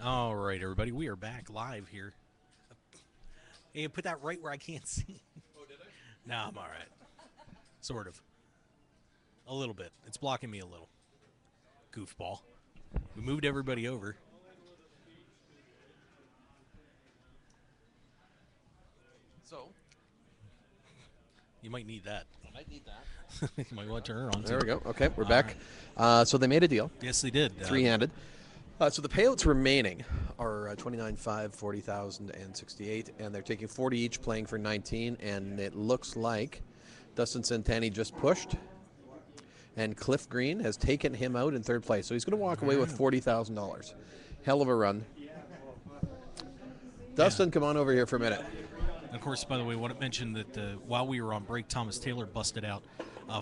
All right, everybody, we are back live here. Hey, put that right where I can't see. No, I'm all right. Sort of. A little bit. It's blocking me a little. Goofball. We moved everybody over. So, You might need that. I might need that. You might want to turn her on, too. There we go. Okay, we're All back. right. So they made a deal, Yes, they did. three-handed. So the payouts remaining are 29,500, 40,000, and 68, and they're taking 40 each, playing for 19. And it looks like Dustin Santani just pushed, and Cliff Green has taken him out in third place. So he's going to walk away with $40,000. Hell of a run. Dustin, come on over here for a minute. Of course, by the way, I want to mention that while we were on break, Thomas Taylor busted out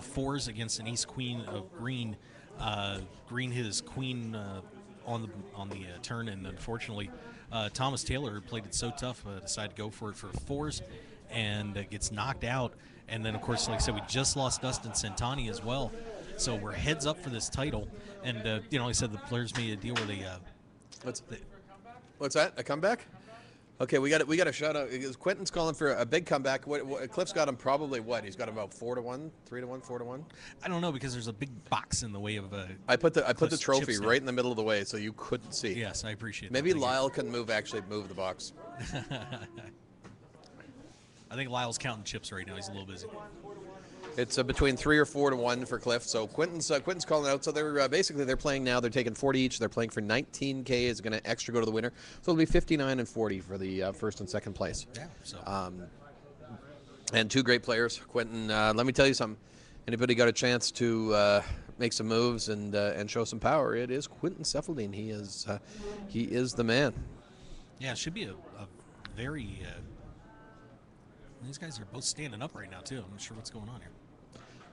fours against an ace queen of green. Green hit his queen on the turn, and unfortunately, Thomas Taylor played it so tough, decided to go for it for fours, and gets knocked out. And then, of course, like I said, we just lost Dustin Santani as well, so we're heads up for this title. And like I said, the players made a deal where they. What's that? A comeback? Okay, we got a shout out. Quentin's calling for a big comeback. Cliff's got him probably what? He's got him about 4-1, 3-1, 4-1. I don't know because there's a big box in the way of. I put the Cliff's trophy chips right in the middle of the way so you couldn't see. Yes, I appreciate Maybe that. Lyle can move the box. I think Lyle's counting chips right now. He's a little busy. It's between 3 or 4-1 for Cliff. So Quentin's calling out. So they're basically they're playing now. They're taking 40 each. They're playing for 19K. Is going to extra go to the winner. So it'll be 59 and 40 for the first and second place. Yeah. So. And two great players. Quentin, let me tell you something. Anybody got a chance to make some moves and show some power? It is Quentin Cephaldine. He is the man. Yeah, it should be a very. These guys are both standing up right now too. I'm not sure what's going on here.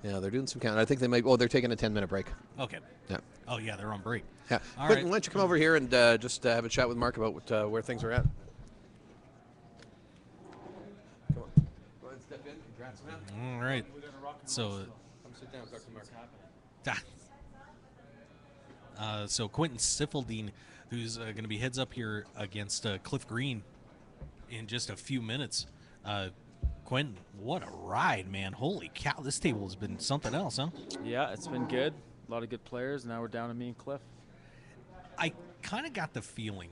Yeah, they're doing some count. I think they might. Oh, they're taking a 10-minute break. Okay. Yeah. Oh yeah, they're on break. Yeah. All Quentin, right. why don't you come over here and just have a chat with Mark about where things are at? Come on. Go ahead and step in. Congrats, man. All right. So. Come sit down. Talk to Mark. So Quentin Cephaldine, who's going to be heads up here against Cliff Green in just a few minutes. Quentin, what a ride, man. Holy cow, this table has been something else, huh? Yeah, it's been good. A lot of good players. Now we're down to me and Cliff. I kind of got the feeling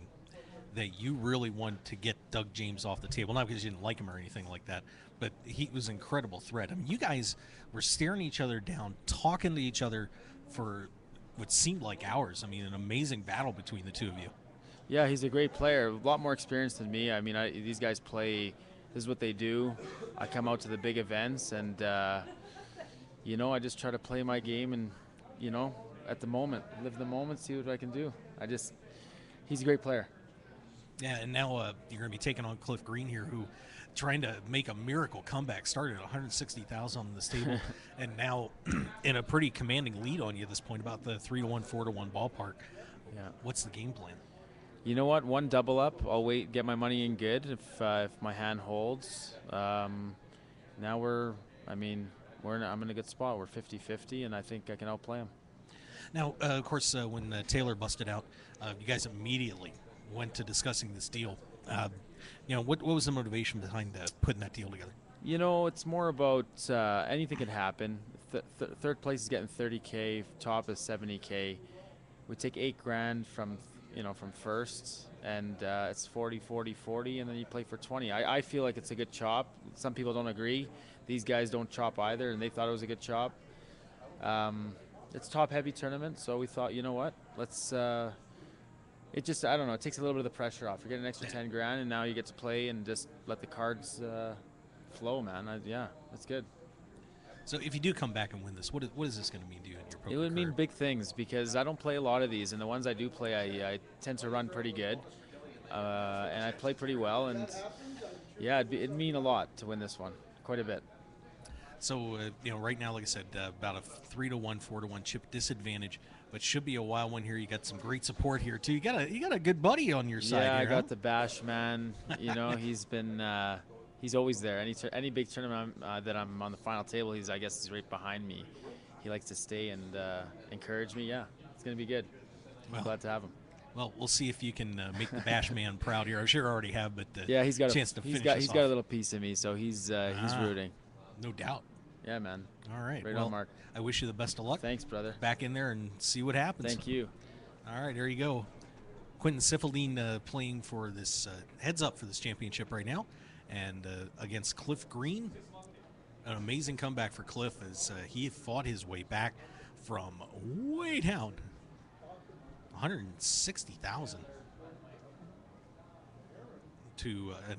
that you really wanted to get Doug James off the table. Not because you didn't like him or anything like that, but he was an incredible threat. I mean, you guys were staring each other down, talking to each other for what seemed like hours. I mean, an amazing battle between the two of you. Yeah, he's a great player. A lot more experience than me. I mean, these guys play. This is what they do. I come out to the big events, and I just try to play my game, and at the moment, live the moment, see what I can do. He's a great player. Yeah, and now you're going to be taking on Cliff Green here, who trying to make a miracle comeback. Started at 160,000 on this table, and now in a pretty commanding lead on you at this point, about the 3-1, 4-1 ballpark. Yeah. What's the game plan? You know what? One double up. I'll wait, get my money in good if my hand holds. Now I'm in a good spot. We're 50-50, and I think I can outplay him. Now, of course, when Taylor busted out, you guys immediately went to discussing this deal. What was the motivation behind putting that deal together? It's more about anything could happen. Third place is getting 30K. Top is 70K. We take $8,000 from first, and it's 40, 40, 40, and then you play for 20. I feel like it's a good chop. Some people don't agree. These guys don't chop either, and they thought it was a good chop. It's top-heavy tournament, so we thought, you know what, let's. It just, I don't know, it takes a little bit of the pressure off. You're getting an extra $10,000, and now you get to play and just let the cards flow, man. That's good. So if you do come back and win this, what is this going to mean to you in your pro It would career? mean big things because I don't play a lot of these, and the ones I do play, I tend to run pretty good, and I play pretty well, and yeah, it'd mean a lot to win this one, quite a bit. So right now, like I said, about a 3-1, 4-1 chip disadvantage, but should be a wild one here. You got some great support here too. You got a good buddy on your side. Yeah, here, I got the Bash man. He's been. He's always there. Any big tournament that I'm on the final table, he's right behind me. He likes to stay and encourage me. Yeah, it's gonna be good. Well, Glad to have him. Well, we'll see if you can make the Bash man proud here. I'm sure I already have, but Yeah, he's got chance to finish he's us got a off. little piece of me, so he's rooting. No doubt. Yeah, man. All right. Right well, on, Mark. I wish you the best of luck. Thanks, brother. Back in there and see what happens. Thank you. All right, there you go. Quentin Siffeldine playing for this heads up for this championship right now, and against Cliff Green. An amazing comeback for Cliff as he fought his way back from way down, 160,000 to a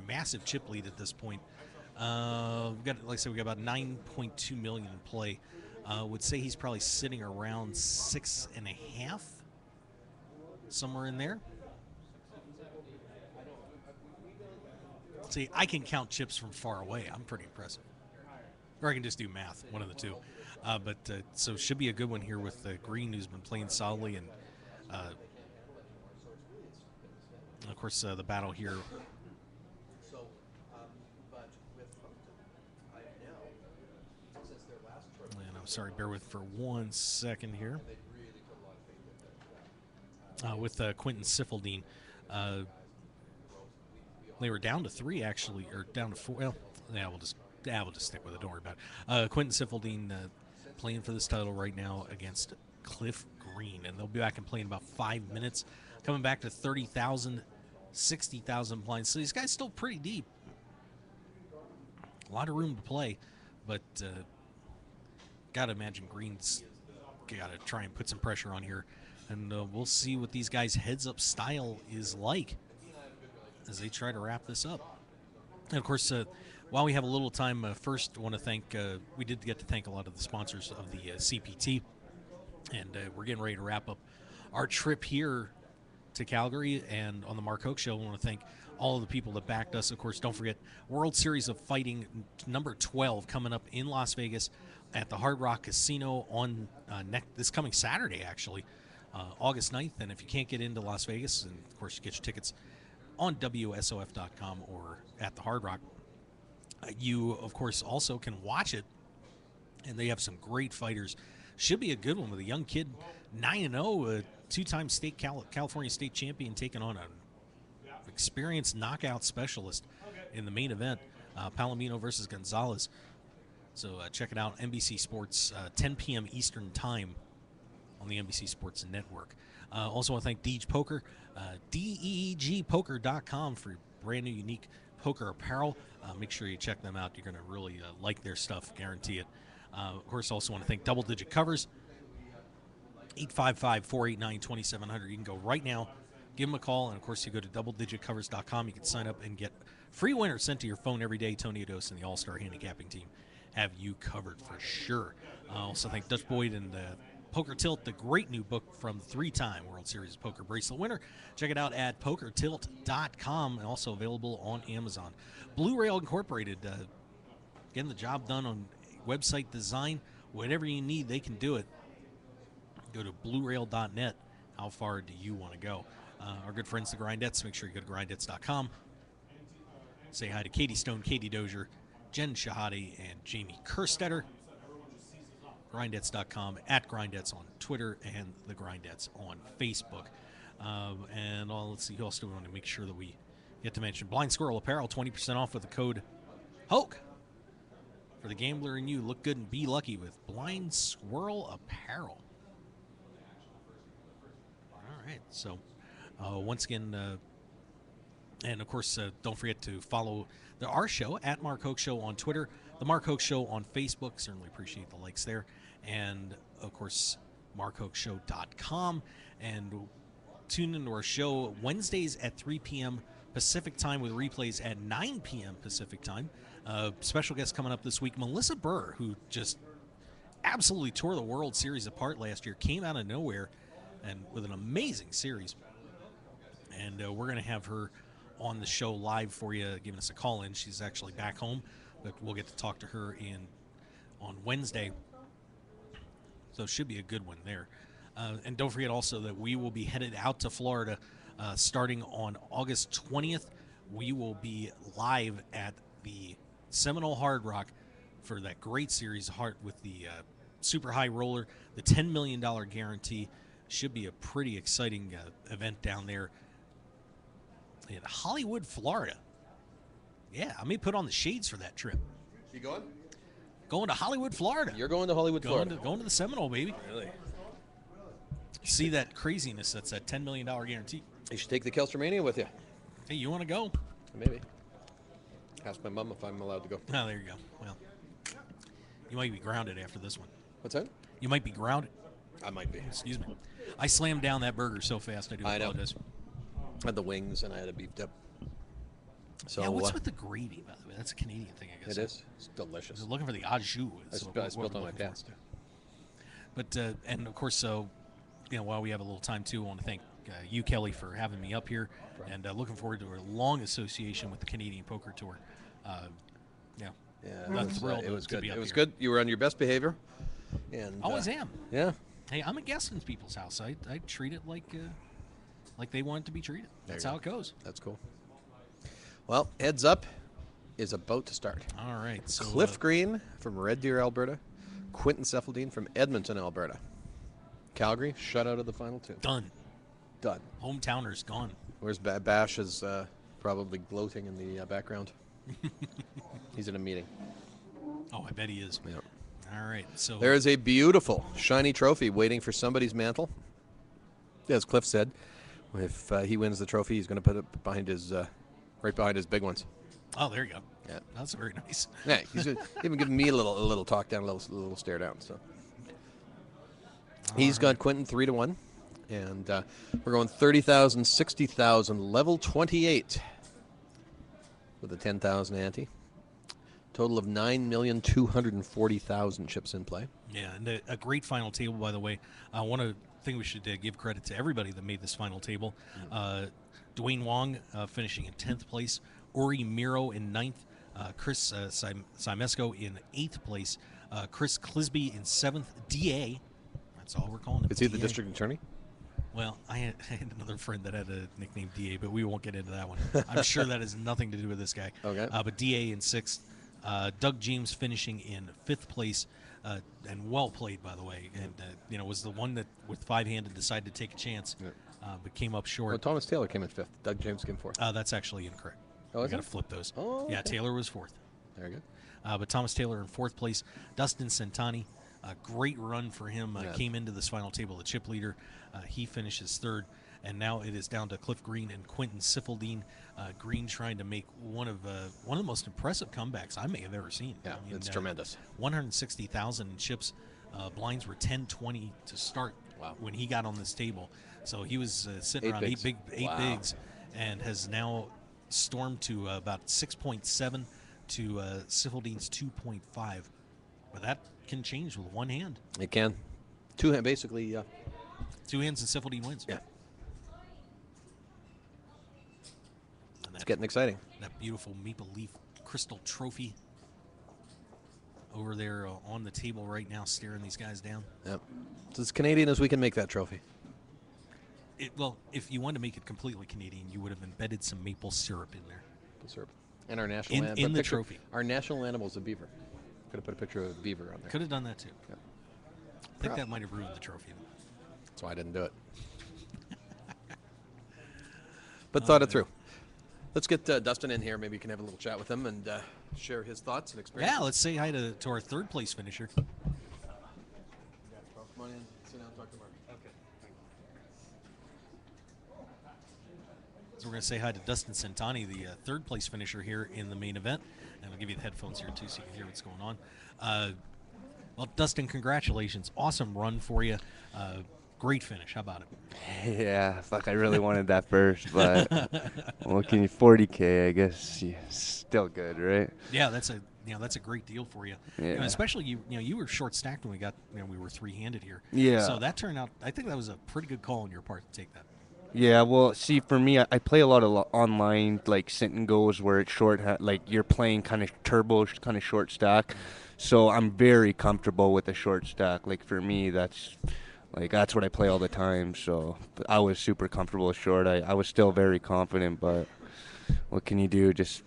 massive chip lead at this point. We've got, like I said, we got about 9.2 million in play. Would say he's probably sitting around 6.5, somewhere in there. See, I can count chips from far away. I'm pretty impressive. Or I can just do math, one of the two. So should be a good one here with Green, who's been playing solidly, and of course the battle here. And I'm sorry, bear with for 1 second here. With Quentin Siffeldine. They were down to 3, actually, or down to 4. Well, yeah, we'll just stick with it. Don't worry about it. Quentin Siffeldine playing for this title right now against Cliff Green, and they'll be back and play in about 5 minutes. Coming back to 30,000, 60,000 blinds. So these guys still pretty deep. A lot of room to play, but got to imagine Green's got to try and put some pressure on here, and we'll see what these guys' heads-up style is like as they try to wrap this up. And of course, while we have a little time, first I want to thank, we did get to thank a lot of the sponsors of the CPT, and we're getting ready to wrap up our trip here to Calgary. And on the Mark Hoke Show, I want to thank all of the people that backed us. Of course, don't forget World Series of Fighting number 12 coming up in Las Vegas at the Hard Rock Casino on this coming Saturday, actually, August 9th. And if you can't get into Las Vegas, and of course you get your tickets on WSOF.com or at the Hard Rock. You, of course, also can watch it, and they have some great fighters. Should be a good one with a young kid, 9-0, a two-time California state champion, taking on an experienced knockout specialist in the main event, Palomino versus Gonzalez. So check it out, NBC Sports, 10 p.m. Eastern Time on the NBC Sports Network. Also want to thank Deej Poker, DEEGpoker.com for brand new unique poker apparel. Make sure you check them out. You're going to really like their stuff, guarantee it. Of course, also want to thank Double Digit Covers, 855-489-2700. You can go right now, give them a call, and of course, you go to doubledigitcovers.com. You can sign up and get free winners sent to your phone every day. Tony Ados and the All-Star Handicapping Team have you covered for sure. Also thank Dutch Boyd and Poker Tilt, the great new book from the 3-time World Series Poker Bracelet winner. Check it out at pokertilt.com, and also available on Amazon. Blue Rail Incorporated, getting the job done on website design. Whatever you need, they can do it. Go to bluerail.net. How far do you want to go? Our good friends, the Grindettes, make sure you go to grindettes.com. Say hi to Katie Stone, Katie Dozier, Jen Shahade, and Jamie Kerstetter. Grindettes.com, at Grindettes on Twitter, and the Grindettes on Facebook. And let's see, who else do we want to make sure that we get to mention? Blind Squirrel Apparel, 20% off with the code HOKE. For the gambler in you, look good and be lucky with Blind Squirrel Apparel. All right, so once again, and of course, don't forget to follow our show at Mark Hoke Show on Twitter, the Mark Hoke Show on Facebook. Certainly appreciate the likes there. And of course, markhokeshow.com. And tune into our show Wednesdays at 3 p.m. Pacific time with replays at 9 p.m. Pacific time. Special guest coming up this week, Melissa Burr, who just absolutely tore the World Series apart last year, came out of nowhere and with an amazing series. And we're going to have her on the show live for you, giving us a call in. She's actually back home, but we'll get to talk to her on Wednesday. So it should be a good one there. And don't forget also that we will be headed out to Florida starting on August 20th. We will be live at the Seminole Hard Rock for that great series with the Super High Roller, the $10 million guarantee. should be a pretty exciting event down there in Hollywood, Florida. Yeah, I may put on the shades for that trip. You going? Going to Hollywood, Florida. You're going to Hollywood, Florida. Going to the Seminole, baby. Really? See that craziness. That's a $10 million guarantee. You should take the Kelstermania with you. Hey, you want to go? Maybe. Ask my mom if I'm allowed to go. Oh, there you go. Well, you might be grounded after this one. What's that? You might be grounded. I might be. Excuse me. I slammed down that burger so fast. I do apologize. I had the wings and I had a beef dip. So yeah, what's with the gravy, by the way? That's a Canadian thing, I guess. It is. It's delicious. I was looking for the au jus. I spilled on my pants. But and of course, so while we have a little time too, I want to thank you, Kelly, for having me up here, and looking forward to a long association with the Canadian Poker Tour. Yeah, I'm thrilled. It was to good. be up It was here. good. You were on your best behavior. And Always am. Yeah. Hey, I'm a guest in people's house. I treat it like they want it to be treated. That's how it goes. That's cool. Well, Heads Up is about to start. All right. So, Cliff Green from Red Deer, Alberta. Quentin Cephaldine from Edmonton, Alberta. Calgary, shut out of the final two. Done. Hometowners gone. Where's Bash is probably gloating in the background. He's in a meeting. Oh, I bet he is. Yeah. All right. So there is a beautiful, shiny trophy waiting for somebody's mantle. As Cliff said, if he wins the trophy, he's going to put it behind his, right behind his big ones. Oh, there you go. Yeah, that's very nice. Yeah, he's even giving me a little talk down, a little stare down. So he's got Quentin 3-1, and we're going 30,000, 60,000, level 28 with a 10,000 ante. Total of 9,240,000 chips in play. Yeah, and a great final table, by the way. One thing we should give credit to everybody that made this final table. Dwayne Wong finishing in 10th place, Ori Miro in 9th, Chris Simesco in 8th place, Chris Clisby in 7th, DA. That's all we're calling him. Is he DA. the district attorney? Well, I had another friend that had a nickname DA, but we won't get into that one. I'm sure that has nothing to do with this guy. Okay. But DA in 6th. Doug James finishing in 5th place, and well played, by the way. And was the one that with 5-handed decided to take a chance, but came up short. Well, Thomas Taylor came in 5th. Doug James came 4th. That's actually incorrect. Oh, we got to flip those. Oh, okay. Yeah, Taylor was 4th. Very good. But Thomas Taylor in 4th place. Dustin Centani, a great run for him. Came into this final table, the chip leader. He finishes 3rd. And now it is down to Cliff Green and Quentin Cephaldine. Green trying to make one of the most impressive comebacks I may have ever seen. Yeah, I mean, it's tremendous. 160,000 in chips. Blinds were 10-20 to start when he got on this table. So he was sitting around eight bigs, and has now stormed to about 6.7 to Cephaline's 2.5. But that can change with one hand. It can. Two hand, basically. 2 hands and Cephaldine wins. Yeah. It's getting exciting. That beautiful maple leaf crystal trophy over there on the table right now, staring these guys down. Yep. It's as Canadian as we can make that trophy. Well, if you wanted to make it completely Canadian, you would have embedded some maple syrup in there. Maple syrup. And our national animal. In the trophy. Our national animal is a beaver. Could have put a picture of a beaver on there. Could have done that too. Yep. I think that might have ruined the trophy. That's why I didn't do it. But thought it through. Let's get Dustin in here. Maybe you can have a little chat with him and share his thoughts and experiences. Yeah, let's say hi to our 3rd place finisher. Come on in. Sit down and talk to Mark. Okay. So we're going to say hi to Dustin Centani, the 3rd place finisher here in the main event. And I'll give you the headphones here, too, so you can hear what's going on. Well, Dustin, congratulations. Awesome run for you. Great finish. How about it? Yeah, fuck, I really wanted that first, but what can you, 40K, I guess, still good, right? Yeah, that's a great deal for you. Yeah. Especially you were short stacked when we got we were 3-handed here. Yeah. So that turned out. I think that was a pretty good call on your part to take that. Yeah, well, see, for me, I play a lot of online, like, sit and goes where it's short, like, you're playing kind of turbo, kind of short stack. So I'm very comfortable with a short stack. Like, for me, that's what I play all the time. So I was super comfortable with short. I was still very confident, but what can you do? Just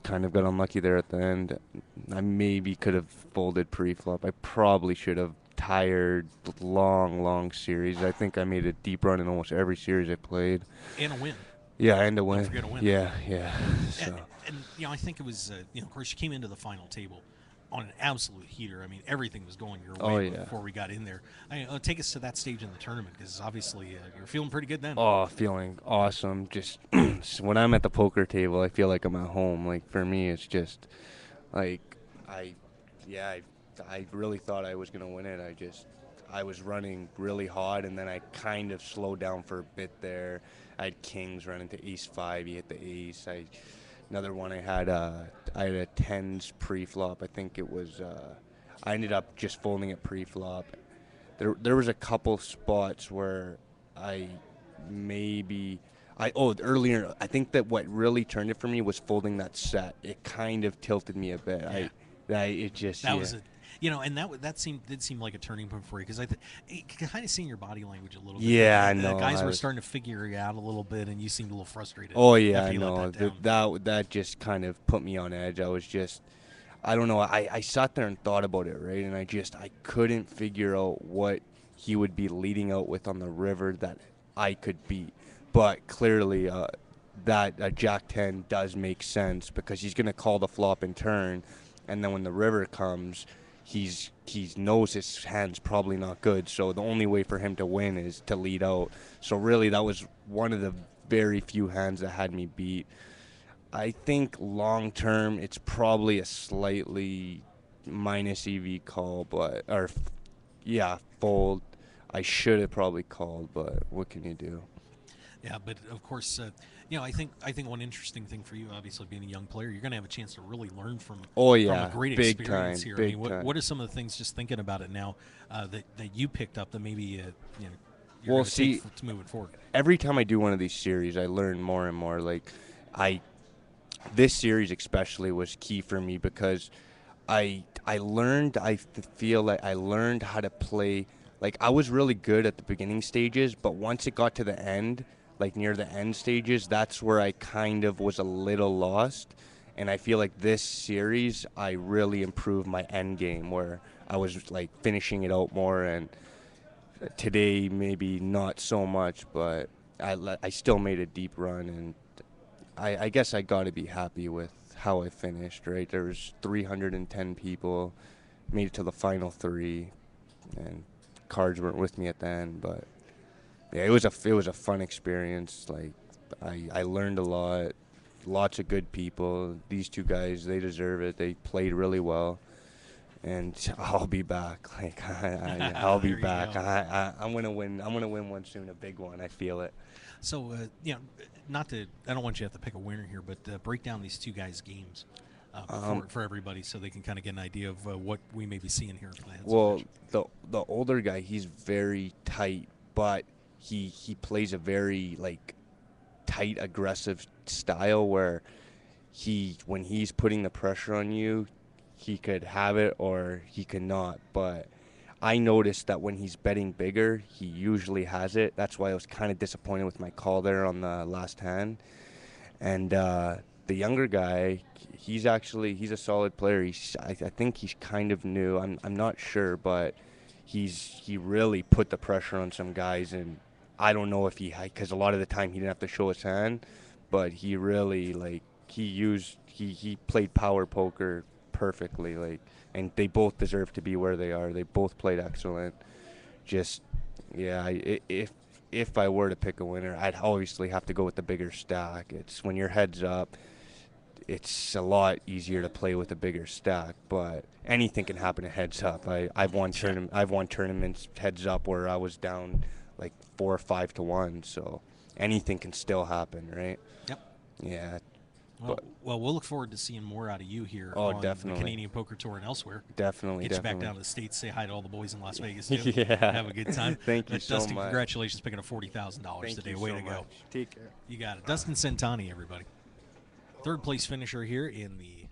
kind of got unlucky there at the end. I maybe could have folded pre-flop. I probably should have tired, long series. I think I made a deep run in almost every series I played. And a win. Yeah, and a Don't win. forget a win. Yeah. And, So. and I think it was, of course, you came into the final table on an absolute heater. I mean, everything was going your way before we got in there. Take us to that stage in the tournament, because obviously you're feeling pretty good then. Oh, feeling awesome. Just when I'm at the poker table, I feel like I'm at home. Like, for me, it's just like I really thought I was gonna win it. I was running really hot, and then I kind of slowed down for a bit there. I had kings running to ace five. He hit the ace. Another one I had a tens pre-flop. I think it was. I ended up just folding it pre-flop. There was a couple spots where I maybe. Earlier, I think that what really turned it for me was folding that set. It kind of tilted me a bit. Was it. And that did seem like a turning point for you, because kind of seeing your body language a little bit. Yeah, I the know. guys were starting to figure you out a little bit, and you seemed a little frustrated. Oh yeah, after I you know. let that down. That just kind of put me on edge. I don't know. I sat there and thought about it, right? And I couldn't figure out what he would be leading out with on the river that I could beat. But clearly, that Jack 10 does make sense, because he's going to call the flop and turn, and then when the river comes, he knows his hand's probably not good. So the only way for him to win is to lead out. So really, that was one of the very few hands that had me beat. I think long term, it's probably a slightly minus EV call, fold. I should have probably called, but what can you do? Yeah, but of course, I think one interesting thing for you, obviously being a young player, you're going to have a chance to really learn from a great big experience time, here. Big time. What are some of the things, just thinking about it now, that you picked up that maybe you're going to take to moving forward? Every time I do one of these series, I learn more and more. This series especially was key for me, because I feel like I learned how to play. Like, I was really good at the beginning stages, but once it got to the end, like near the end stages, that's where I kind of was a little lost. And I feel like this series, I really improved my end game, where I was like finishing it out more. And today, maybe not so much, but I still made a deep run, and I guess I got to be happy with how I finished, right? There was 310 people, made it to the final three, and cards weren't with me at the end. But yeah, it was a fun experience. Like, I learned a lot, lots of good people. These two guys, they deserve it. They played really well, and I'll be back. Like, I'll be back. I'm gonna win. I'm gonna win one soon, a big one. I feel it. So, I don't want you to have to pick a winner here, but break down these two guys' games for everybody, so they can kind of get an idea of what we may be seeing here. Well, the older guy, he's very tight, but he plays a very tight, aggressive style, where when he's putting the pressure on you, he could have it or he could not. But I noticed that when he's betting bigger, he usually has it. That's why I was kind of disappointed with my call there on the last hand. And the younger guy, he's a solid player. I think he's kind of new. I'm not sure, but he really put the pressure on some guys, and I don't know if because a lot of the time he didn't have to show his hand, but he really he played power poker perfectly, and they both deserve to be where they are. They both played excellent. Just, yeah, if I were to pick a winner, I'd obviously have to go with the bigger stack. It's when your head's up, it's a lot easier to play with a bigger stack, but anything can happen at heads up. I've won tournaments heads up where I was down 4 or 5 to 1, so anything can still happen, right? Yep. Yeah. Well, we'll look forward to seeing more out of you here on the Canadian Poker Tour and elsewhere. Definitely. Get you back down to the States, say hi to all the boys in Las Vegas, too. Yeah. Have a good time. Thank you so Dustin, much. congratulations picking up $40,000 today. Way to go. Take care. You got it. Dustin Centani, everybody. Third place finisher here in the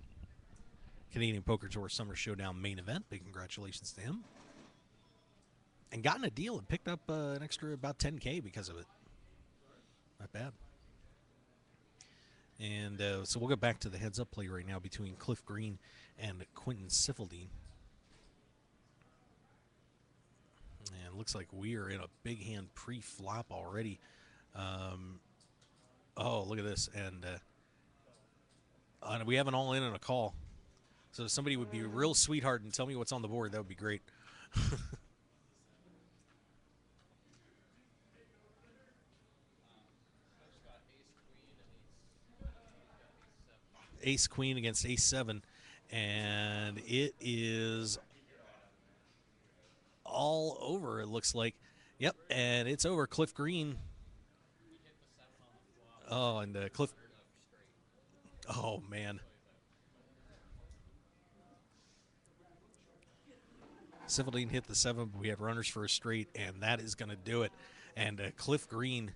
Canadian Poker Tour Summer Showdown main event. Big congratulations to him. And gotten a deal and picked up an extra about $10K because of it. Not bad. And so we'll go back to the heads-up play right now between Cliff Green and Quentin Siffeldine. And it looks like we are in a big hand pre-flop already. Oh, look at this. And we have an all-in and a call. So if somebody would be a real sweetheart and tell me what's on the board, that would be great. Ace Queen against Ace 7, and it is all over, it looks like. Yep, and it's over. Cliff Green. Oh, and Cliff. Oh, man. Siffeldine hit the 7, but we have runners for a straight, and that is going to do it. And Cliff Green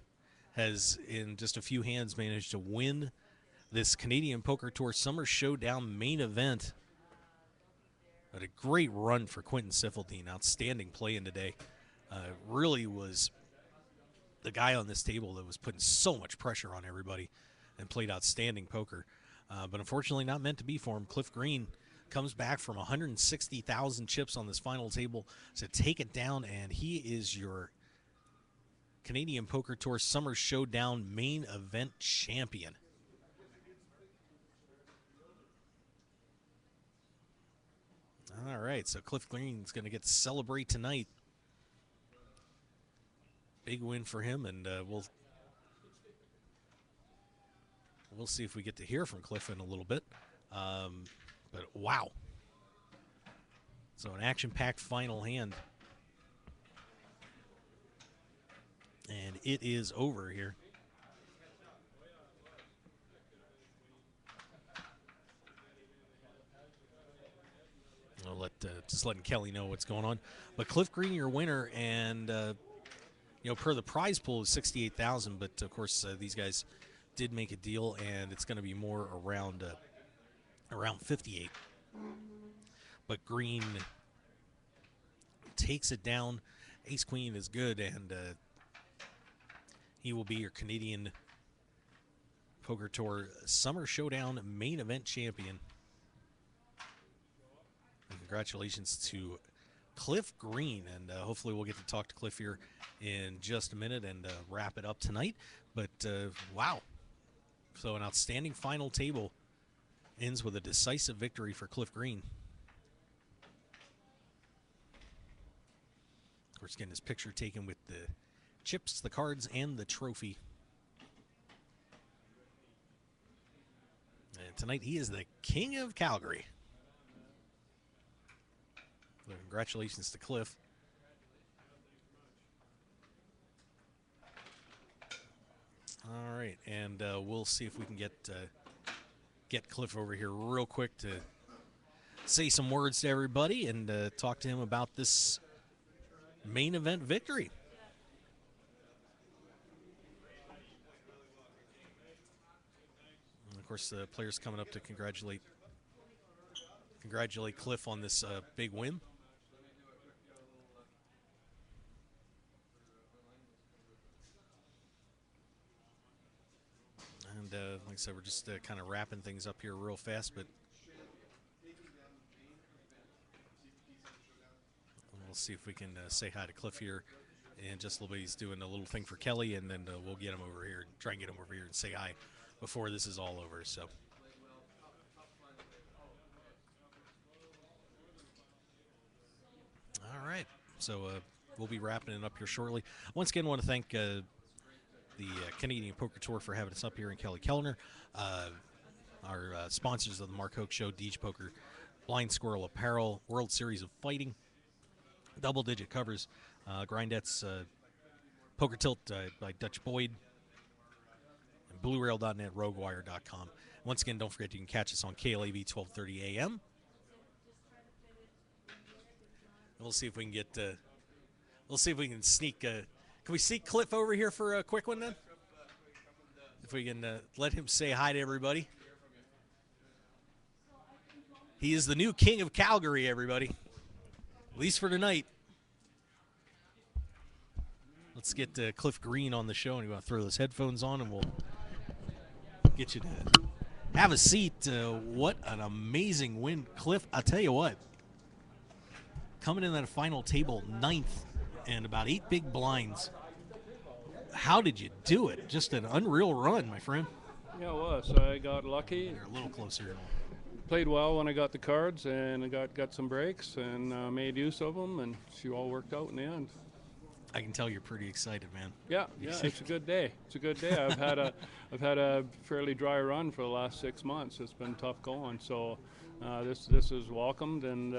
has, in just a few hands, managed to win this Canadian Poker Tour Summer Showdown main event. But a great run for Quentin Siffeldine. Outstanding playing today. Really was the guy on this table that was putting so much pressure on everybody and played outstanding poker. But unfortunately not meant to be for him. Cliff Green comes back from 160,000 chips on this final table to take it down, and he is your Canadian Poker Tour Summer Showdown main event champion. All right, so Cliff Green's going to get to celebrate tonight. Big win for him, and we'll see if we get to hear from Cliff in a little bit. But wow. So an action-packed final hand. And it is over here. I'll let just letting Kelly know what's going on. But Cliff Green, your winner, and per the prize pool is 68,000. But of course, these guys did make a deal, and it's going to be more around 58. But Green takes it down. Ace Queen is good, and he will be your Canadian Poker Tour Summer Showdown main event champion. And congratulations to Cliff Green, and hopefully we'll get to talk to Cliff here in just a minute and wrap it up tonight. But wow, so an outstanding final table ends with a decisive victory for Cliff Green. Of course, getting his picture taken with the chips, the cards, and the trophy. And tonight he is the King of Calgary. So congratulations to Cliff. All right, and we'll see if we can get Cliff over here real quick to say some words to everybody and talk to him about this main event victory. And of course, the players coming up to congratulate Cliff on this big win. And like I said, we're just kind of wrapping things up here real fast, but we'll see if we can say hi to Cliff here in just a little bit. He's doing a little thing for Kelly, and then we'll get him over here, try and get him over here and say hi before this is all over. So. All right, so we'll be wrapping it up here shortly. Once again, I want to thank the Canadian Poker Tour for having us up here, in Kelly Kellner. Our sponsors of the Mark Hoke Show, Deej Poker, Blind Squirrel Apparel, World Series of Fighting, double-digit covers, Grindettes, Poker Tilt by Dutch Boyd, and BlueRail.net, RogueWire.com. Once again, don't forget you can catch us on KLAV 1230 AM. We'll see if we can get. We'll see if we can sneak. Can we sneak Cliff over here for a quick one then? If we can let him say hi to everybody. He is the new King of Calgary, everybody. At least for tonight. Let's get Cliff Green on the show, and you want to throw those headphones on, and we'll get you to have a seat. What an amazing win, Cliff! I'll tell you what. Coming in that final table, 9th, and about 8 big blinds. How did you do it? Just an unreal run, my friend. Yeah, it was. I got lucky. You're a little closer. Played well when I got the cards, and I got some breaks, and made use of them, and she all worked out in the end. I can tell you're pretty excited, man. Yeah, it's a good day. It's a good day. I've had a fairly dry run for the last 6 months. It's been tough going, so this is welcomed, and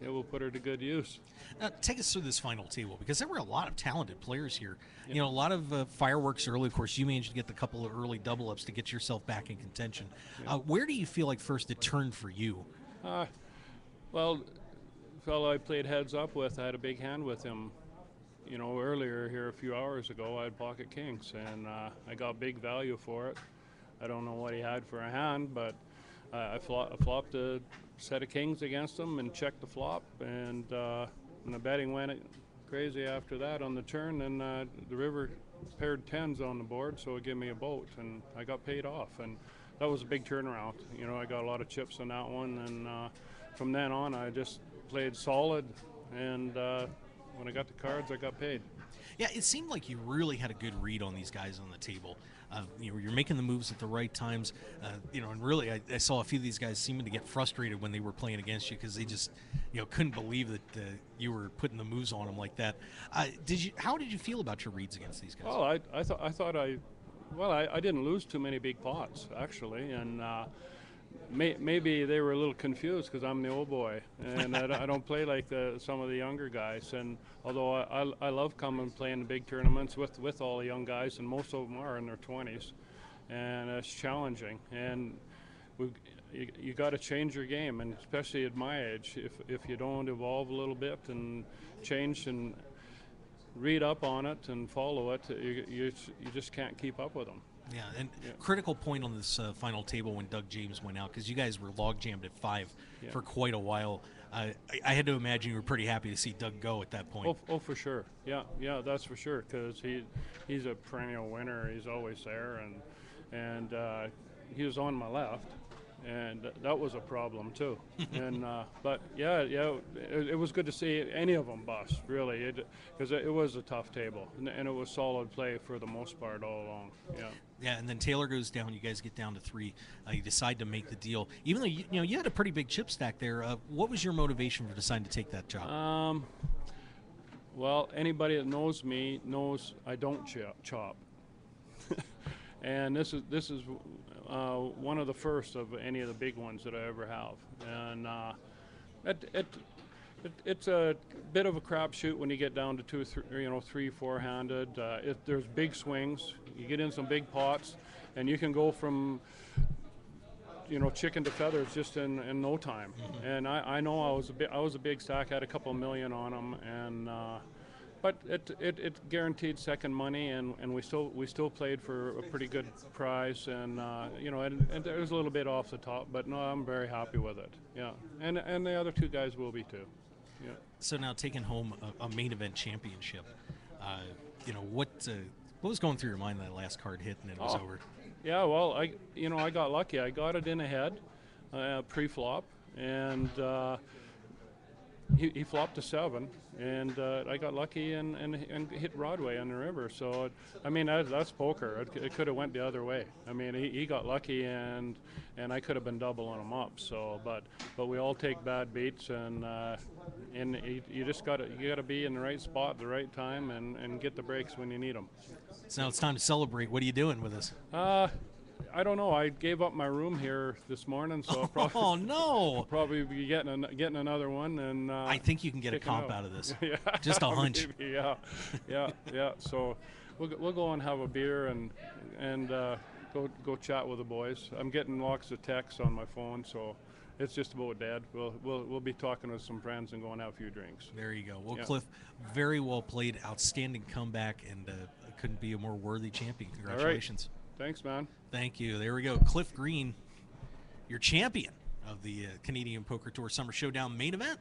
it will put her to good use. Now, take us through this final table, because there were a lot of talented players here. You know, a lot of fireworks early. Of course, you managed to get the couple of early double-ups to get yourself back in contention. Where do you feel like first it turned for you? Well, the fellow I played heads up with, I had a big hand with him. You know, earlier here a few hours ago, I had pocket kings, and I got big value for it. I don't know what he had for a hand, but I flopped a set of kings against him and checked the flop, and the betting went crazy after that on the turn, and the river paired tens on the board, so it gave me a boat, and I got paid off, and that was a big turnaround. You know, I got a lot of chips on that one, and from then on, I just played solid, and when I got the cards, I got paid. Yeah, it seemed like you really had a good read on these guys on the table. You know, you're making the moves at the right times. You know, and really, I saw a few of these guys seeming to get frustrated when they were playing against you because they just, you know, couldn't believe that you were putting the moves on them like that. How did you feel about your reads against these guys? Well, I didn't lose too many big pots actually, and maybe they were a little confused because I'm the old boy and I don't play like some of the younger guys. And although I love coming and playing the big tournaments with all the young guys, and most of them are in their 20s, and it's challenging. And you got to change your game, and especially at my age, if you don't evolve a little bit and change and read up on it and follow it, you just can't keep up with them. Yeah, and critical point on this final table when Doug James went out, because you guys were log jammed at 5 for quite a while. I had to imagine you were pretty happy to see Doug go at that point. Oh, for sure. Yeah, that's for sure, because he's a perennial winner. He's always there, and he was on my left, and that was a problem too. And but it was good to see any of them bust, really, because it was a tough table, and it was solid play for the most part all along. Yeah, and then Taylor goes down. You guys get down to 3. You decide to make the deal, even though you had a pretty big chip stack there. What was your motivation for deciding to take that job? Well, anybody that knows me knows I don't chop, and this is one of the first of any of the big ones that I ever have, and it's a bit of a crapshoot when you get down to 2, 3, 4-handed. There's big swings. You get in some big pots, and you can go from chicken to feathers just in no time. Mm-hmm. And I know I was a big stack. I had a couple million on them, and but it guaranteed second money, and we still played for a pretty good prize, and and it was a little bit off the top, but no, I'm very happy with it. Yeah, and the other 2 guys will be too. Yeah. So now taking home a main event championship, what was going through your mind that last card hit and it was over? Yeah, well, I got lucky. I got it in ahead, pre-flop, and he flopped a 7, and I got lucky and hit Broadway on the river. So I mean that's poker. It could have went the other way. I mean he got lucky and I could have been doubling him up. So but we all take bad beats, and you just gotta be in the right spot at the right time and get the breaks when you need them. So now it's time to celebrate. What are you doing with this? I don't know. I gave up my room here this morning, so I'll probably, I'll probably be getting another one. And I think you can get a comp out of this. Yeah, just a hunch. Maybe, yeah. So we'll go and have a beer and go chat with the boys. I'm getting lots of texts on my phone, so it's just about dead. We'll be talking with some friends and go and have a few drinks. There you go. Well, yeah. Cliff, very well played, outstanding comeback, and couldn't be a more worthy champion. Congratulations. All right. Thanks, man. Thank you. There we go. Cliff Green, your champion of the Canadian Poker Tour Summer Showdown main event.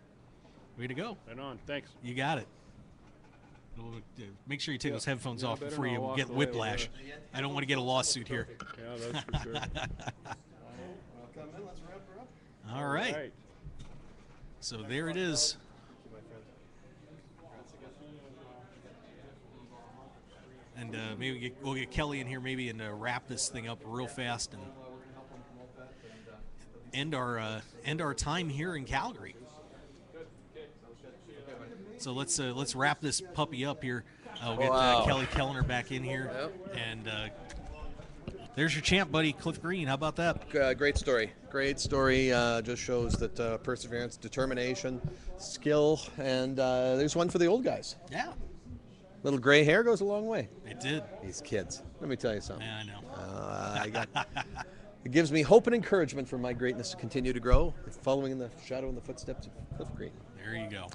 Way to go. Right on. Thanks. You got it. Make sure you take those headphones off before you get whiplash. I don't want to get a lawsuit here. Yeah, that's for sure. Well, come in. Let's wrap her up. All right. So there it is. And maybe we'll get Kelly in here maybe and wrap this thing up real fast and end our time here in Calgary. So let's wrap this puppy up here. We'll get Kelly Kellner back in here, and there's your champ, buddy, Cliff Green. How about that? Great story. Great story. Just shows that perseverance, determination, skill, and there's one for the old guys. Yeah. Little gray hair goes a long way. It did. These kids. Let me tell you something. Yeah, I know. It gives me hope and encouragement for my greatness to continue to grow, following in the shadow and the footsteps of Cliff Green. There you go.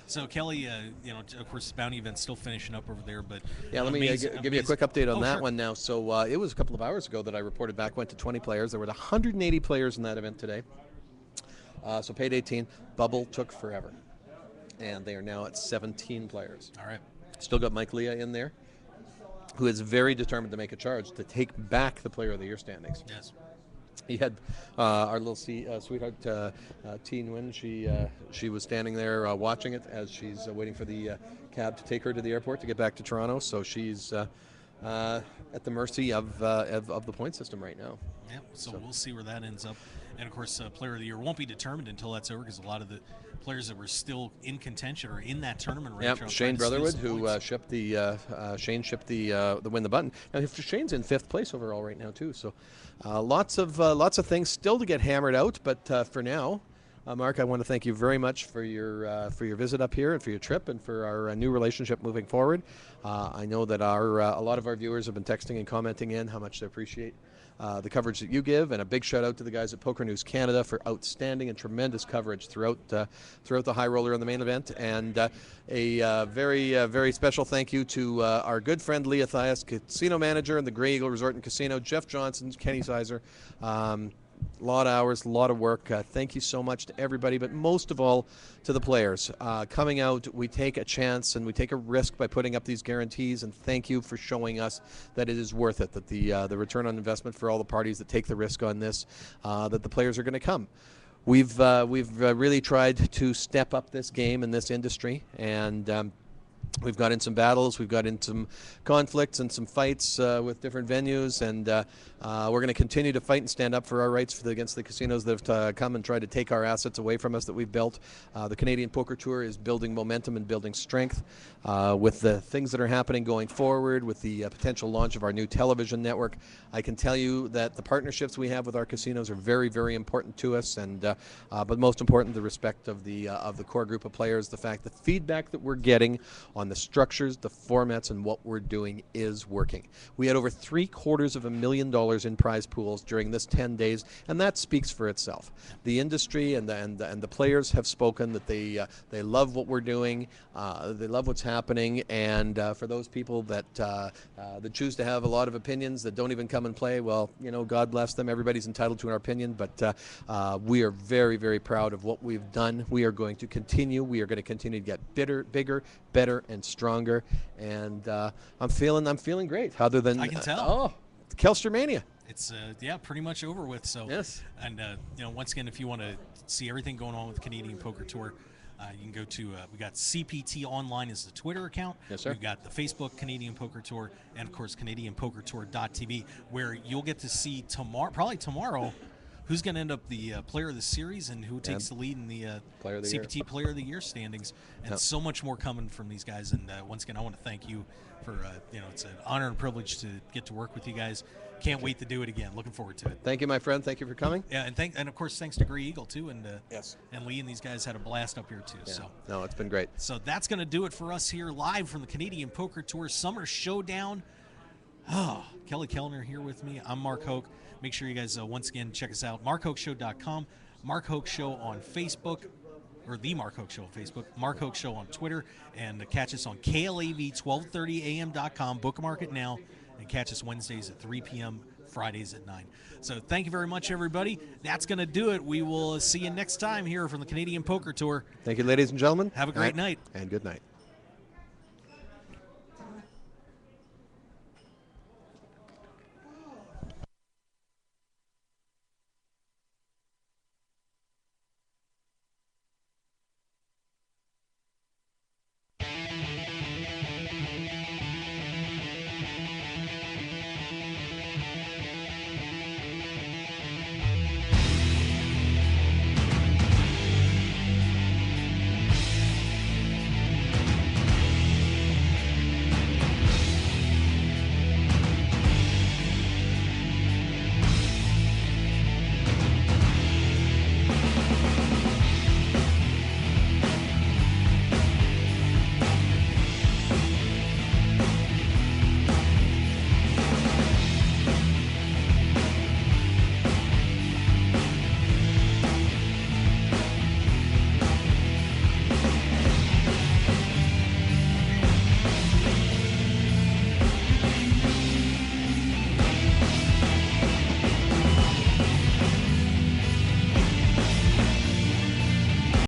So Kelly, of course, the bounty event's still finishing up over there, but yeah, let me give you a quick update on that sure. one now. So it was a couple of hours ago that I reported back. Went to 20 players. There were 180 players in that event today. So paid 18. Bubble took forever, and they are now at 17 players. All right. Still got Mike Leah in there, who is very determined to make a charge to take back the Player of the Year standings. Yes. He had our little sweetheart, Teen Nguyen. She was standing there watching it as she's waiting for the cab to take her to the airport to get back to Toronto. So she's at the mercy of the point system right now. Yeah, so we'll see where that ends up. And, of course, Player of the Year won't be determined until that's over because a lot of the players that were still in contention or in that tournament range. Yeah, Shane Brotherwood, who shipped Shane shipped the win the button. Now Shane's in 5th place overall right now too. So lots of things still to get hammered out. But for now, Mark, I want to thank you very much for your visit up here and for your trip and for our new relationship moving forward. I know that a lot of our viewers have been texting and commenting in how much they appreciate the coverage that you give, and a big shout out to the guys at Poker News Canada for outstanding and tremendous coverage throughout the High Roller and the main event, and a very special thank you to our good friend Leah Thias, casino manager in the Grey Eagle Resort and Casino, Jeff Johnson, Kenny Sizer. A lot of hours, a lot of work. Thank you so much to everybody, but most of all to the players. Coming out, we take a chance and we take a risk by putting up these guarantees, and thank you for showing us that it is worth it, that the return on investment for all the parties that take the risk on this, that the players are going to come. We've really tried to step up this game in this industry, and we've got in some battles, we've got in some conflicts and some fights with different venues, and we're going to continue to fight and stand up for our rights against the casinos that have come and tried to take our assets away from us that we've built. The Canadian Poker Tour is building momentum and building strength with the things that are happening going forward, with the potential launch of our new television network. I can tell you that the partnerships we have with our casinos are very, very important to us, and but most important, the respect of the core group of players, the fact, the feedback that we're getting on the structures, the formats, and what we're doing is working. We had over $750,000 in prize pools during this 10 days, and that speaks for itself. The industry and the players have spoken that they love what we're doing, they love what's happening, and for those people that choose to have a lot of opinions that don't even come and play, well, God bless them. Everybody's entitled to an opinion, but we are very, very proud of what we've done. We are going to continue. We are going to continue to get bigger, better, and stronger, and I'm feeling great. Other than I can tell. Kelstermania. It's pretty much over with. So yes, and once again, if you want to see everything going on with the Canadian Poker Tour, you can go to we got CPT Online is the Twitter account. Yes, sir. We've got the Facebook Canadian Poker Tour, and of course CanadianPokerTour.tv, where you'll get to see probably tomorrow. Who's going to end up the player of the series and who takes the lead in the CPT Player of the Year standings, and so much more coming from these guys. And once again, I want to thank you for it's an honor and privilege to get to work with you guys. Can't wait to do it again. Looking forward to it. Thank you, my friend. Thank you for coming. Yeah, and of course thanks to Grey Eagle too, and yes, and Lee and these guys had a blast up here too. Yeah. So no, it's been great. So that's going to do it for us here live from the Canadian Poker Tour Summer Showdown. Oh, Kelly Kellner here with me. I'm Mark Hoke. Make sure you guys, once again, check us out. MarkHokeShow.com, Mark Hoke Show on Facebook, or The Mark Hoke Show on Facebook, Mark Hoke Show on Twitter, and catch us on KLAV1230am.com. Bookmark it now, and catch us Wednesdays at 3 p.m., Fridays at 9. So thank you very much, everybody. That's going to do it. We will see you next time here from the Canadian Poker Tour. Thank you, ladies and gentlemen. Have a great night. And good night.